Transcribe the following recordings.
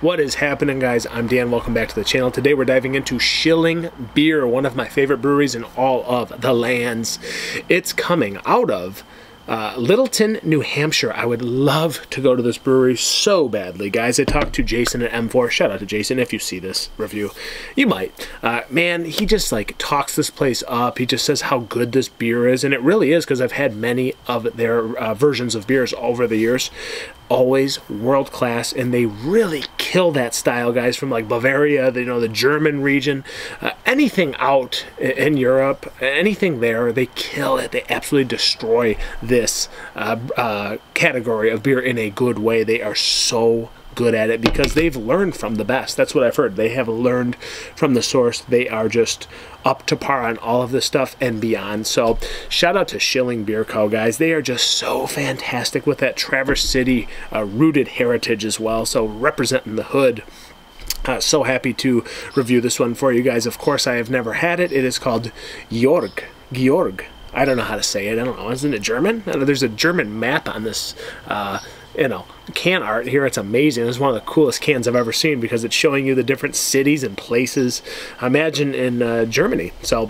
What is happening, guys? I'm Dan. Welcome back to the channel. Today we're diving into Schilling beer, one of my favorite breweries in all of the lands. It's coming out of Littleton, New Hampshire. I would love to go to this brewery so badly, guys. I talked to Jason at M4. Shout out to Jason if you see this review. You might. Man, he just like talks this place up. He just says how good this beer is, and it really is, because I've had many of their versions of beers over the years. Always world class, and they really kill that style, guys, from like Bavaria, the German region, anything out in Europe, anything there, they kill it. They absolutely destroy this category of beer in a good way. They are so good at it because they've learned from the best. That's what I've heard. They have learned from the source. They are just up to par on all of this stuff and beyond. So shout out to Schilling Beer Co, guys. They are just so fantastic with that Traverse City rooted heritage as well. So representing the hood. So happy to review this one for you guys. Of course, I have never had it. It is called Georg. I don't know how to say it. I don't know. Isn't it German? I don't know. There's a German map on this can art here. It's amazing. It's one of the coolest cans I've ever seen because it's showing you the different cities and places, I imagine, in Germany. So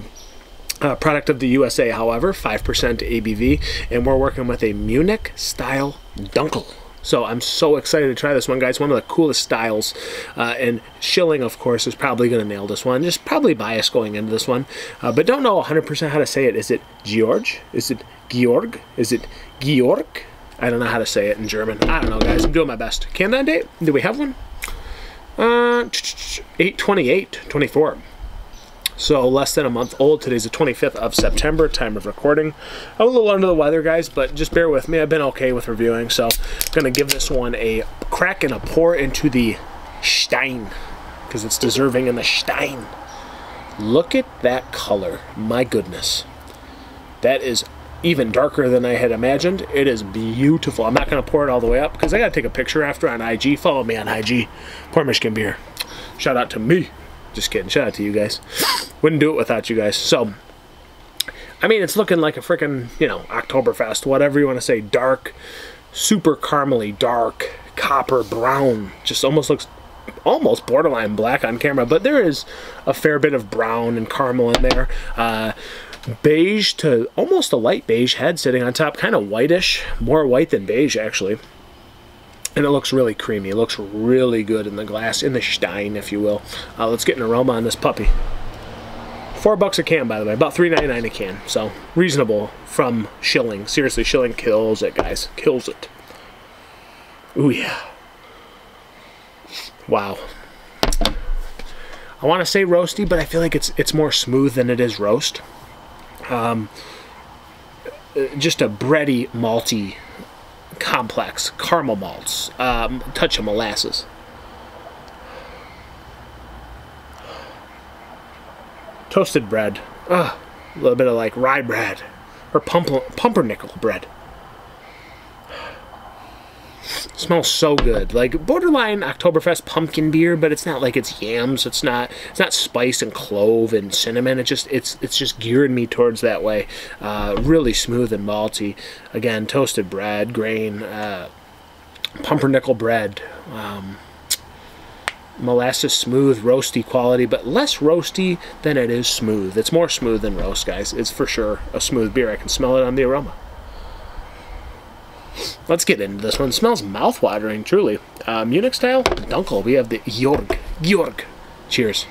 product of the USA, however, 5% ABV, and we're working with a Munich style Dunkel. So I'm so excited to try this one, guys. One of the coolest styles, and Schilling, of course, is probably going to nail this one. Just probably biased going into this one, but don't know 100% how to say it. Is it Georg? Is it Georg? Is it Georg? I don't know how to say it in German. I don't know, guys. I'm doing my best. Can that date? Do we have one? 8/28/24. So less than a month old. Today's the 25th of September, time of recording. I'm a little under the weather, guys, but just bear with me. I've been okay with reviewing, so I'm going to give this one a crack and a pour into the Stein, because it's deserving in the Stein. Look at that color. My goodness. That is even darker than I had imagined. It is beautiful. I'm not going to pour it all the way up because I got to take a picture after on IG. Follow me on IG. Pour Michigan Beer. Shout out to me. Just kidding. Shout out to you guys. Wouldn't do it without you guys. So, I mean, it's looking like a freaking, Oktoberfest, whatever you want to say. Dark, super caramely, dark, copper brown. Just almost looks almost borderline black on camera, but there is a fair bit of brown and caramel in there. Beige to almost a light beige head sitting on top, kind of whitish, more white than beige actually, and it looks really creamy. It looks really good in the glass, in the Stein, if you will. Let's get an aroma on this puppy. $4 a can, by the way, about $3.99 a can, so reasonable from Schilling. Seriously, Schilling kills it, guys, kills it. Ooh yeah, wow. I want to say roasty, but I feel like it's more smooth than it is roast. Just a bready, malty, complex caramel malts, touch of molasses. Toasted bread, a little bit of like rye bread or pumpernickel bread. Smells so good, like borderline Oktoberfest pumpkin beer, but it's not like it's yams. It's not spice and clove and cinnamon. It's just geared me towards that way. Really smooth and malty. Again, toasted bread, grain, pumpernickel bread, molasses smooth, roasty quality, but less roasty than it is smooth. It's more smooth than roast, guys. It's for sure a smooth beer. I can smell it on the aroma. Let's get into this one. It smells mouth-watering, truly. Munich style Dunkel. We have the Georg. Cheers.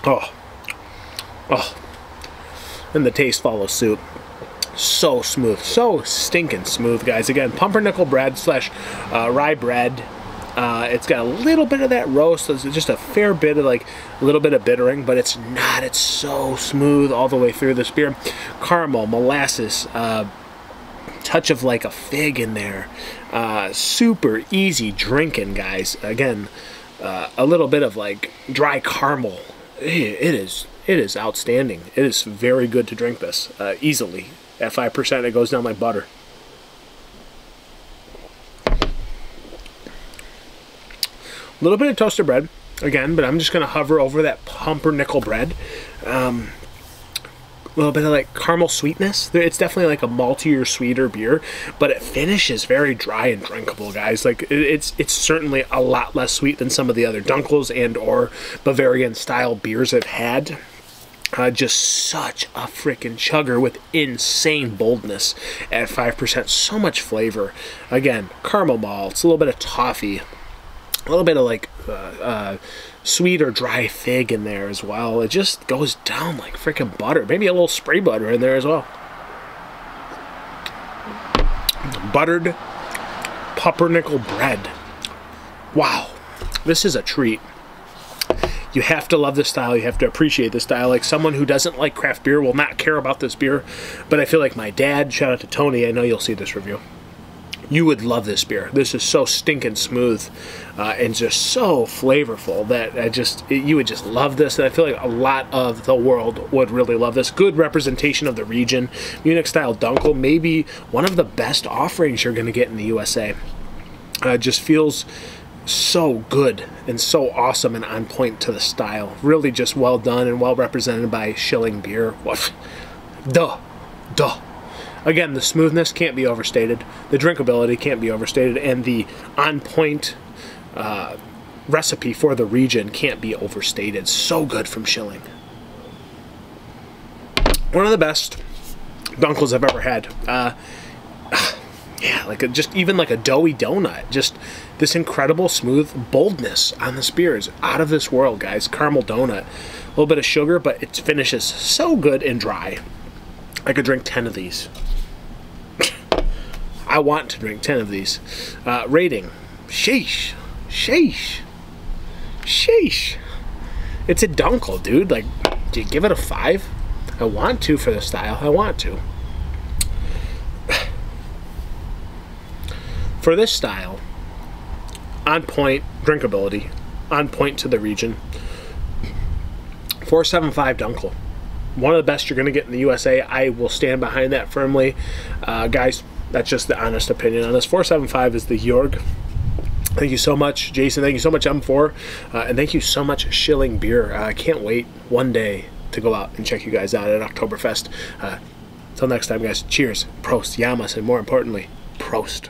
Oh. And the taste follows suit. So smooth. So stinking smooth, guys. Again, pumpernickel bread slash rye bread. It's got a little bit of that roast, so it's just a fair bit of like a little bit of bittering, but it's not. It's so smooth all the way through this beer. Caramel, molasses, touch of like a fig in there. Super easy drinking, guys. Again, a little bit of like dry caramel. It is outstanding. It is very good to drink this easily. At 5%, it goes down like butter. A little bit of toasted bread, again, but I'm just going to hover over that pumpernickel bread. little bit of like caramel sweetness. It's definitely like a maltier, sweeter beer, but it finishes very dry and drinkable, guys. Like it's certainly a lot less sweet than some of the other Dunkels and or Bavarian-style beers I've had. Just such a freaking chugger with insane boldness at 5%. So much flavor. Again, caramel malts, a little bit of toffee, a little bit of like sweet or dry fig in there as well. It just goes down like freaking butter. Maybe a little spray butter in there as well. Buttered pumpernickel bread. Wow, this is a treat. You have to love this style. You have to appreciate this style. Like, someone who doesn't like craft beer will not care about this beer. But I feel like my dad, shout out to Tony, I know you'll see this review. You would love this beer. This is so stinking smooth and just so flavorful that you would just love this. And I feel like a lot of the world would really love this. Good representation of the region. Munich style Dunkel, maybe one of the best offerings you're going to get in the USA. Just feels so good and so awesome and on point to the style. Really just well done and well represented by Schilling beer. What? Duh. Again, the smoothness can't be overstated. The drinkability can't be overstated. And the on point recipe for the region can't be overstated. So good from Schilling. One of the best Dunkels I've ever had. Yeah, like even like a doughy donut. Just this incredible smooth boldness on this beer is out of this world, guys. Caramel donut. A little bit of sugar, but it finishes so good and dry. I could drink 10 of these. I want to drink 10 of these. Rating. Sheesh. It's a Dunkel, dude. Like, do you give it a 5? I want to for the style. I want to. For this style, on point drinkability, on point to the region, 4.75 Dunkel. One of the best you're going to get in the USA. I will stand behind that firmly. Guys, that's just the honest opinion on this. 4.75 is the Georg. Thank you so much, Jason. Thank you so much, M4. And thank you so much, Schilling Beer. I can't wait one day to go out and check you guys out at Oktoberfest. Till next time, guys. Cheers, Prost, Yamas, and more importantly, Prost.